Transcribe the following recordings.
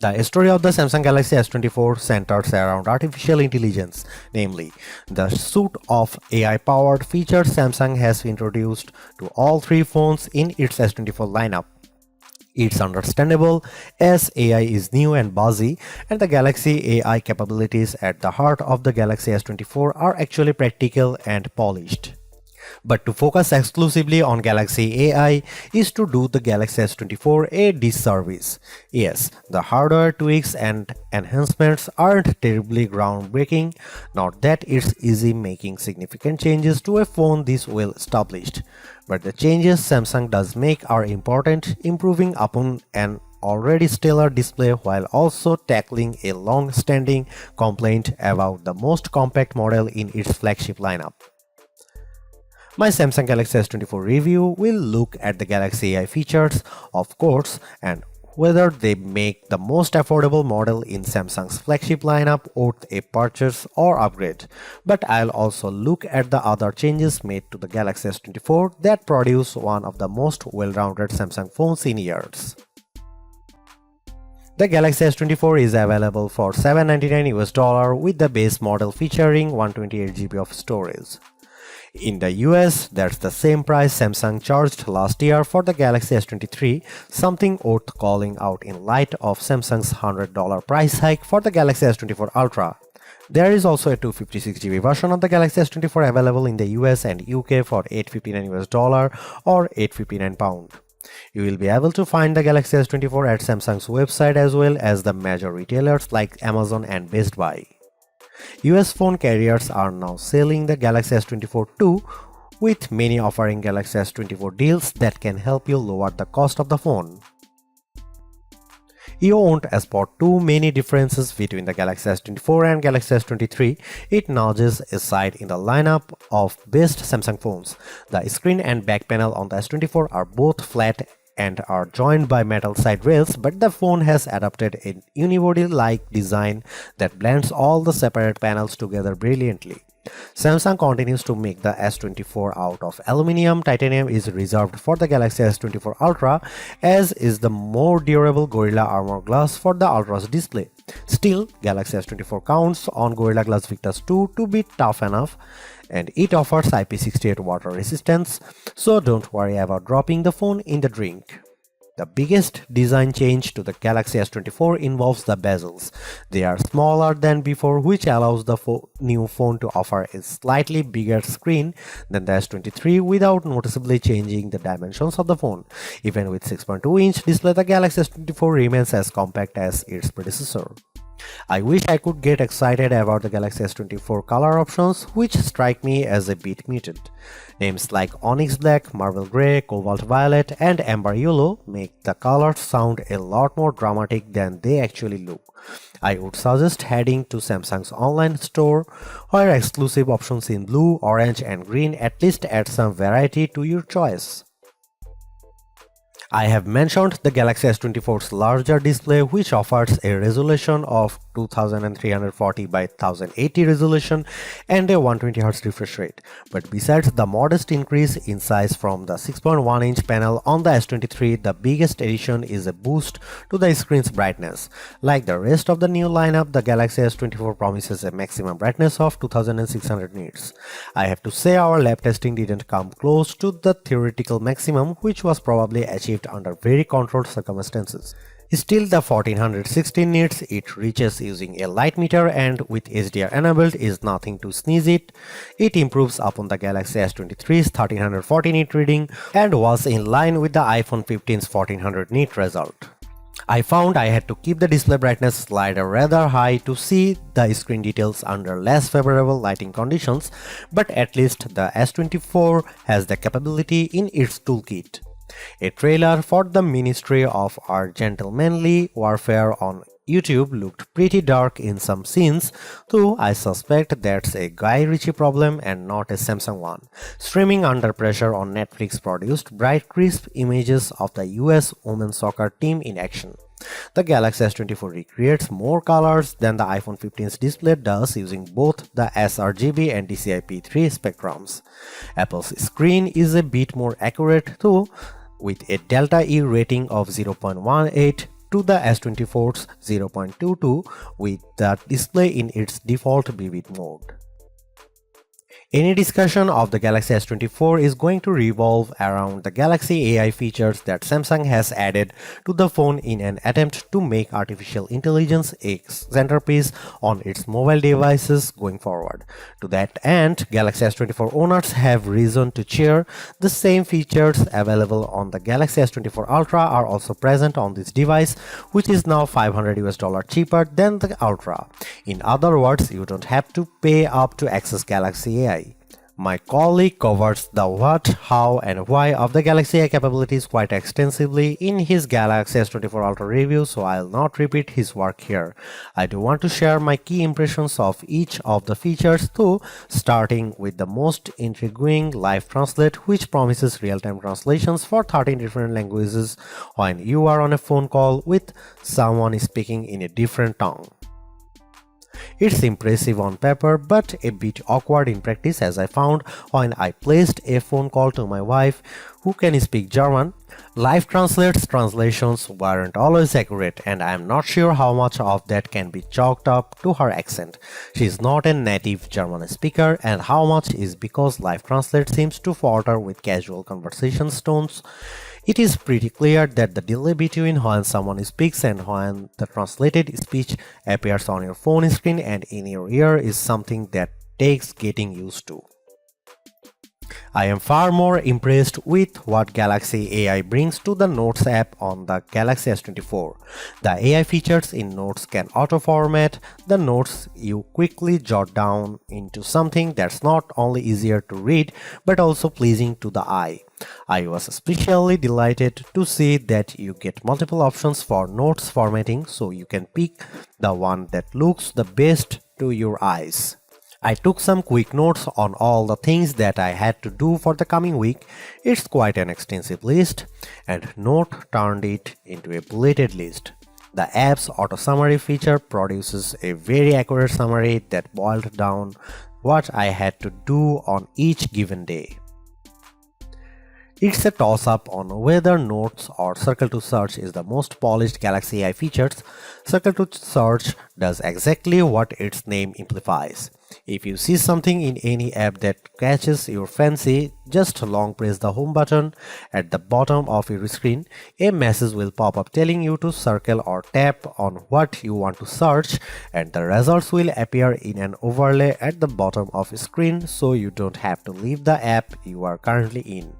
The story of the Samsung Galaxy S24 centers around artificial intelligence, namely, the suite of AI-powered features Samsung has introduced to all three phones in its S24 lineup. It's understandable as AI is new and buzzy, and the Galaxy AI capabilities at the heart of the Galaxy S24 are actually practical and polished. But to focus exclusively on Galaxy AI is to do the Galaxy S24 a disservice. Yes, the hardware tweaks and enhancements aren't terribly groundbreaking, not that it's easy making significant changes to a phone this well established. But the changes Samsung does make are important, improving upon an already stellar display while also tackling a long-standing complaint about the most compact model in its flagship lineup. My Samsung Galaxy S24 review will look at the Galaxy AI features, of course, and whether they make the most affordable model in Samsung's flagship lineup worth a purchase or upgrade. But I'll also look at the other changes made to the Galaxy S24 that produce one of the most well-rounded Samsung phones in years. The Galaxy S24 is available for $799 with the base model featuring 128GB of storage. In the US, that's the same price Samsung charged last year for the Galaxy S23, something worth calling out in light of Samsung's $100 price hike for the Galaxy S24 Ultra. There is also a 256GB version of the Galaxy S24 available in the US and UK for $859 or £859. You will be able to find the Galaxy S24 at Samsung's website as well as the major retailers like Amazon and Best Buy. US phone carriers are now selling the Galaxy S24 too, with many offering Galaxy S24 deals that can help you lower the cost of the phone. You won't spot too many differences between the Galaxy S24 and Galaxy S23. It nudges aside in the lineup of best Samsung phones. The screen and back panel on the S24 are both flat and are joined by metal side rails, but the phone has adopted a unibody-like design that blends all the separate panels together brilliantly. Samsung continues to make the S24 out of aluminum. Titanium is reserved for the Galaxy S24 Ultra, as is the more durable Gorilla Armor Glass for the Ultra's display. Still, Galaxy S24 counts on Gorilla Glass Victus 2 to be tough enough, and it offers IP68 water resistance, so don't worry about dropping the phone in the drink. The biggest design change to the Galaxy S24 involves the bezels. They are smaller than before, which allows the new phone to offer a slightly bigger screen than the S23 without noticeably changing the dimensions of the phone. Even with 6.2-inch display, the Galaxy S24 remains as compact as its predecessor. I wish I could get excited about the Galaxy S24 color options, which strike me as a bit muted. Names like Onyx Black, Marble Grey, Cobalt Violet, and Amber Yellow make the colors sound a lot more dramatic than they actually look. I would suggest heading to Samsung's online store, where exclusive options in blue, orange, and green at least add some variety to your choice. I have mentioned the Galaxy S24's larger display, which offers a resolution of 2340 by 1080 resolution and a 120Hz refresh rate. But besides the modest increase in size from the 6.1-inch panel on the S23, the biggest addition is a boost to the screen's brightness. Like the rest of the new lineup, the Galaxy S24 promises a maximum brightness of 2600 nits. I have to say our lab testing didn't come close to the theoretical maximum, which was probably achieved under very controlled circumstances. Still, the 1416 nits it reaches using a light meter and with HDR enabled is nothing to sneeze at. It improves upon the Galaxy S23's 1340 nit reading and was in line with the iPhone 15's 1400 nit result. I found I had to keep the display brightness slider rather high to see the screen details under less favorable lighting conditions, but at least the S24 has the capability in its toolkit. A trailer for the Ministry of Our Gentlemanly Warfare on YouTube looked pretty dark in some scenes, though I suspect that's a Guy Ritchie problem and not a Samsung one. Streaming Under Pressure on Netflix produced bright, crisp images of the US women's soccer team in action. The Galaxy S24 recreates more colors than the iPhone 15's display does using both the sRGB and DCI-P3 spectrums. Apple's screen is a bit more accurate though, with a Delta E rating of 0.18 to the S24's 0.22 with the display in its default vivid mode. Any discussion of the Galaxy S24 is going to revolve around the Galaxy AI features that Samsung has added to the phone in an attempt to make artificial intelligence a centerpiece on its mobile devices going forward. To that end, Galaxy S24 owners have reason to cheer. The same features available on the Galaxy S24 Ultra are also present on this device, which is now $500 cheaper than the Ultra. In other words, you don't have to pay up to access Galaxy AI. My colleague covers the what, how, and why of the Galaxy AI capabilities quite extensively in his Galaxy S24 Ultra review, so I'll not repeat his work here. I do want to share my key impressions of each of the features though, starting with the most intriguing Live Translate, which promises real-time translations for 13 different languages when you are on a phone call with someone speaking in a different tongue. It's impressive on paper, but a bit awkward in practice, as I found when I placed a phone call to my wife, who can speak German. Live Translate's translations weren't always accurate, and I am not sure how much of that can be chalked up to her accent. She is not a native German speaker, and how much is because Live Translate seems to falter with casual conversation tones. It is pretty clear that the delay between when someone speaks and when the translated speech appears on your phone screen and in your ear is something that takes getting used to. I am far more impressed with what Galaxy AI brings to the Notes app on the Galaxy S24. The AI features in Notes can auto-format the notes you quickly jot down into something that's not only easier to read but also pleasing to the eye. I was especially delighted to see that you get multiple options for notes formatting, so you can pick the one that looks the best to your eyes. I took some quick notes on all the things that I had to do for the coming week. It's quite an extensive list, and Note turned it into a bulleted list. The app's auto summary feature produces a very accurate summary that boiled down what I had to do on each given day. It's a toss-up on whether Notes or Circle to Search is the most polished Galaxy AI features. Circle to Search does exactly what its name implies. If you see something in any app that catches your fancy, just long press the home button at the bottom of your screen. A message will pop up telling you to circle or tap on what you want to search, and the results will appear in an overlay at the bottom of your screen, so you don't have to leave the app you are currently in.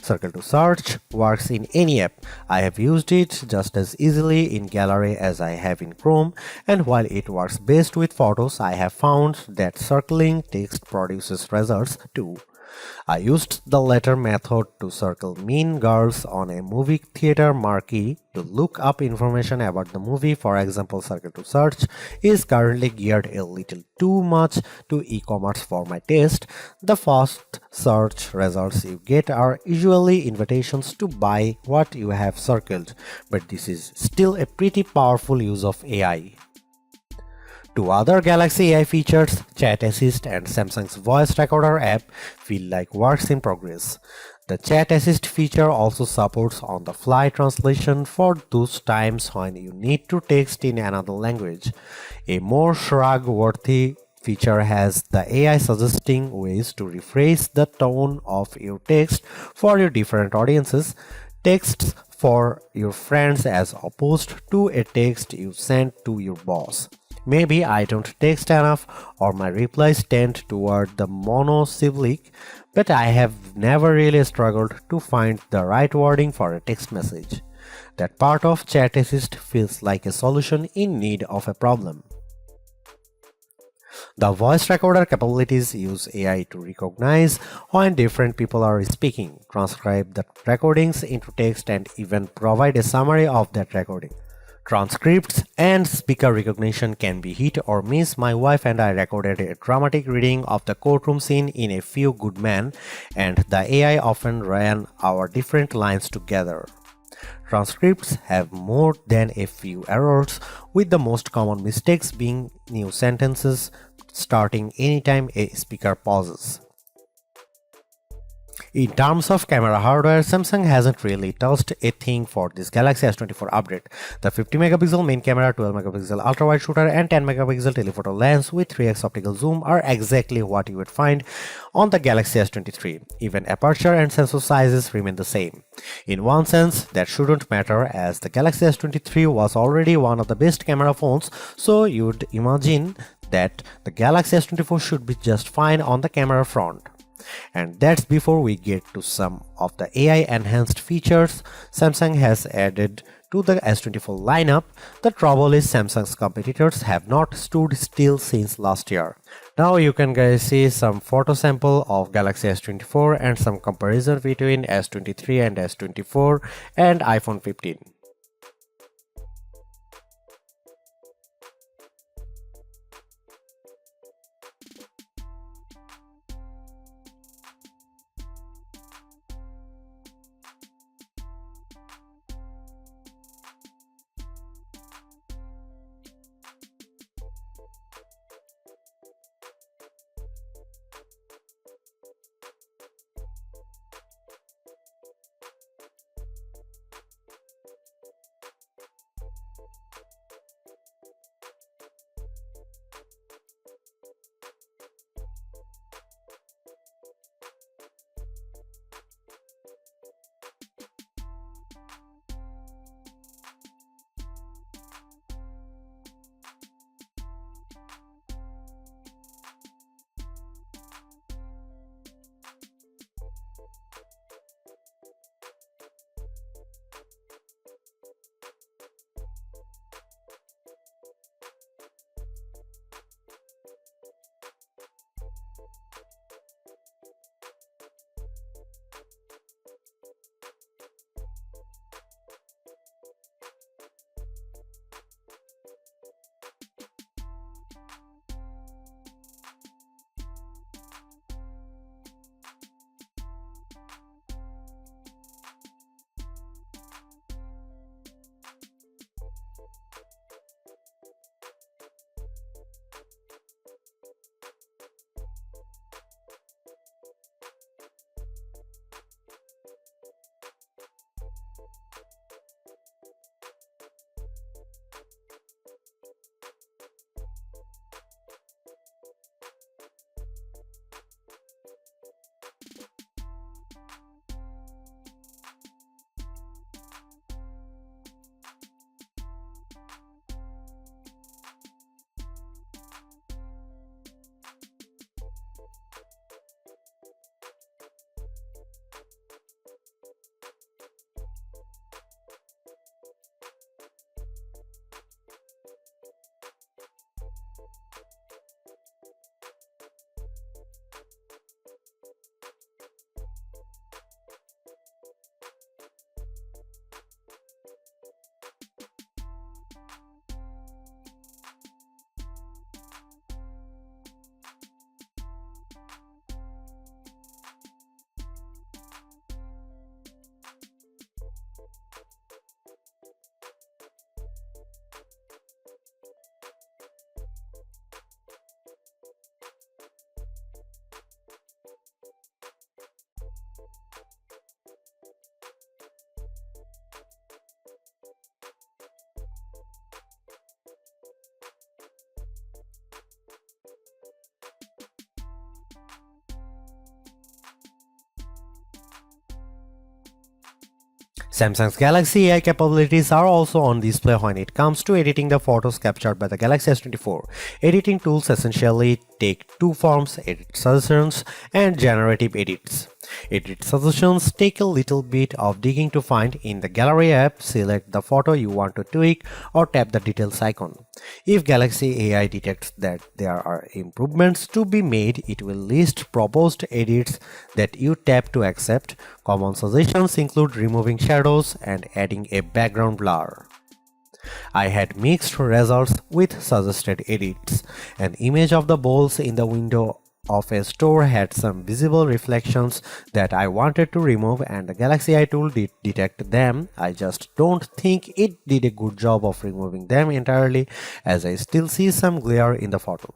Circle to Search works in any app. I have used it just as easily in Gallery as I have in Chrome, and while it works best with photos, I have found that circling text produces results too. I used the latter method to circle Mean Girls on a movie theater marquee to look up information about the movie. For example, Circle to Search is currently geared a little too much to e-commerce for my taste. The first search results you get are usually invitations to buy what you have circled, but this is still a pretty powerful use of AI. Two other Galaxy AI features, Chat Assist and Samsung's Voice Recorder app, feel like works in progress. The Chat Assist feature also supports on-the-fly translation for those times when you need to text in another language. A more shrug-worthy feature has the AI suggesting ways to rephrase the tone of your text for your different audiences. Texts for your friends as opposed to a text you send to your boss. Maybe I don't text enough or my replies tend toward the monosyllabic, but I have never really struggled to find the right wording for a text message. That part of Chat Assist feels like a solution in need of a problem. The voice recorder capabilities use AI to recognize when different people are speaking, transcribe the recordings into text, and even provide a summary of that recording. Transcripts and speaker recognition can be hit or miss. My wife and I recorded a dramatic reading of the courtroom scene in A Few Good Men, and the AI often ran our different lines together. Transcripts have more than a few errors, with the most common mistakes being new sentences starting anytime a speaker pauses. In terms of camera hardware, Samsung hasn't really touched a thing for this Galaxy S24 update. The 50 megapixel main camera, 12 megapixel ultra-wide shooter and 10 megapixel telephoto lens with 3x optical zoom are exactly what you would find on the Galaxy S23. Even aperture and sensor sizes remain the same. In one sense, that shouldn't matter as the Galaxy S23 was already one of the best camera phones, so you'd imagine that the Galaxy S24 should be just fine on the camera front. And that's before we get to some of the AI enhanced features Samsung has added to the S24 lineup. The trouble is Samsung's competitors have not stood still since last year. Now you can guys see some photo sample of Galaxy S24 and some comparison between S23 and S24 and iPhone 15. Samsung's Galaxy AI capabilities are also on display when it comes to editing the photos captured by the Galaxy S24. Editing tools essentially take two forms: edit suggestions and generative edits. Edit suggestions take a little bit of digging to find. In the Gallery app, select the photo you want to tweak or tap the details icon. If Galaxy AI detects that there are improvements to be made, it will list proposed edits that you tap to accept. Common suggestions include removing shadows and adding a background blur. I had mixed results with suggested edits. An image of the bowls in the window of a store had some visible reflections that I wanted to remove, and the Galaxy AI tool did detect them. I just don't think it did a good job of removing them entirely, as I still see some glare in the photo.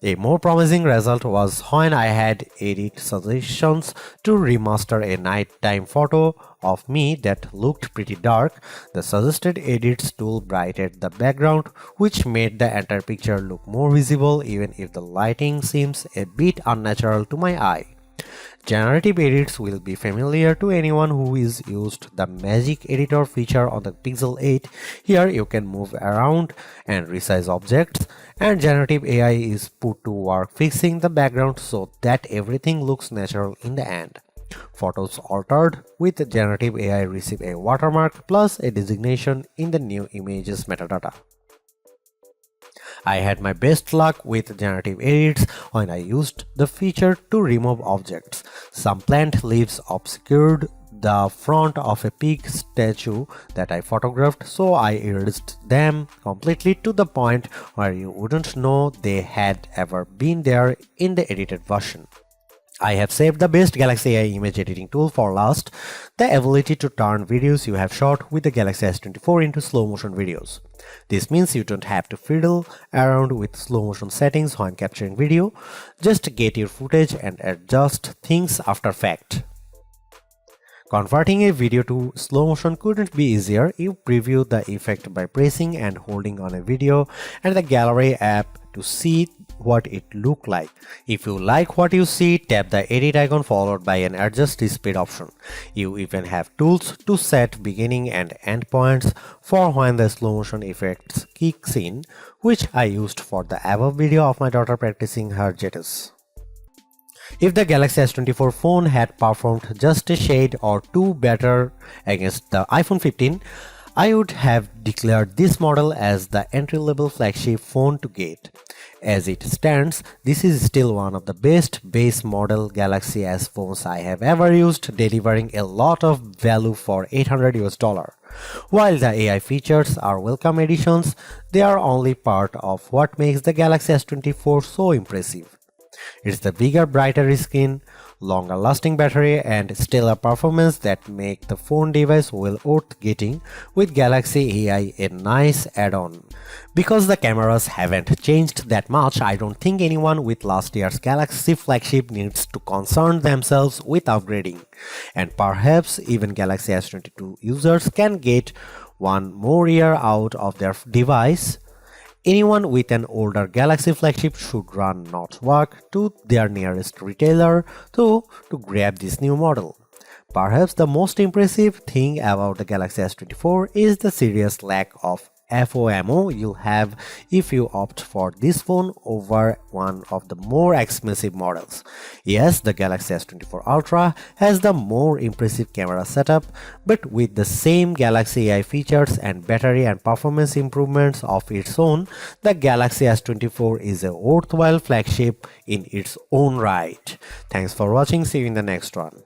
A more promising result was when I had edit suggestions to remaster a nighttime photo of me that looked pretty dark. The suggested edits tool brightened the background, which made the entire picture look more visible even if the lighting seems a bit unnatural to my eye. Generative edits will be familiar to anyone who is used the magic editor feature on the Pixel 8. Here you can move around and resize objects, and generative AI is put to work fixing the background so that everything looks natural in the end. Photos altered with generative AI receive a watermark plus a designation in the new images metadata. I had my best luck with generative edits when I used the feature to remove objects. Some plant leaves obscured the front of a pig statue that I photographed, so I erased them completely to the point where you wouldn't know they had ever been there in the edited version. I have saved the best Galaxy AI image editing tool for last, the ability to turn videos you have shot with the Galaxy S24 into slow motion videos. This means you don't have to fiddle around with slow motion settings when capturing video, just get your footage and adjust things after fact. Converting a video to slow motion couldn't be easier. You preview the effect by pressing and holding on a video and the gallery app to see what it looked like. If you like what you see, tap the edit icon followed by an adjust the speed option. You even have tools to set beginning and end points for when the slow motion effects kicks in, which I used for the above video of my daughter practicing her jitters. If the Galaxy S24 phone had performed just a shade or two better against the iPhone 15, I would have declared this model as the entry-level flagship phone to get. As it stands, this is still one of the best base model Galaxy S phones I have ever used, delivering a lot of value for $800. While the AI features are welcome additions, they are only part of what makes the Galaxy S24 so impressive. It's the bigger, brighter screen, longer lasting battery and stellar performance that make the phone device well worth getting, with Galaxy AI a nice add-on. Because the cameras haven't changed that much, I don't think anyone with last year's Galaxy flagship needs to concern themselves with upgrading. And perhaps even Galaxy S22 users can get one more year out of their device. Anyone with an older Galaxy flagship should run not walk to their nearest retailer to grab this new model. Perhaps the most impressive thing about the Galaxy S24 is the serious lack of FOMO you'll have if you opt for this phone over one of the more expensive models. Yes, the Galaxy S24 Ultra has the more impressive camera setup, but with the same Galaxy AI features and battery and performance improvements of its own, the Galaxy S24 is a worthwhile flagship in its own right. Thanks for watching, see you in the next one.